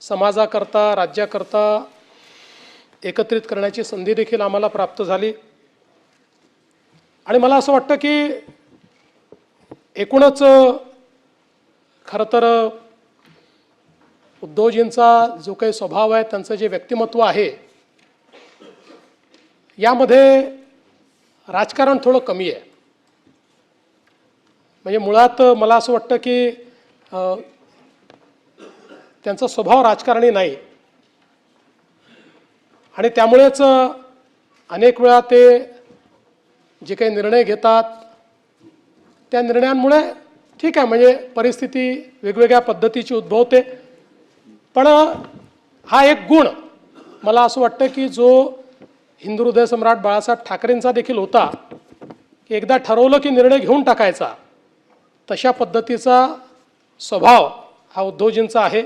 समाजाकरता राज्याकरता एकत्रित करण्याची संधी देखील आम्हाला प्राप्त झाली। आणि मला असं वाटतं की एकूणच खरं तर उद्धवजींचा जो काही स्वभाव आहे, त्यांचं जे व्यक्तिमत्व आहे, यामध्ये राजकारण थोडं कमी आहे। म्हणजे मुळात मला असं वाटतं की त्यांचा स्वभाव राजकारणी नाही आणि त्यामुळेच अनेक वेळा ते जे काही निर्णय घेतात त्या निर्णयांमुळे ठीक आहे, म्हणजे परिस्थिती वेगवेगळ्या पद्धतीची उद्भवते, पण हा एक गुण मला असं वाटतं की जो हिंदू हृदय सम्राट बाळासाहेब ठाकरेंचा देखील होता की एकदा ठरवलं की निर्णय घेऊन टाकायचा, तशा पद्धतीचा स्वभाव हा उद्धवजींचा आहे।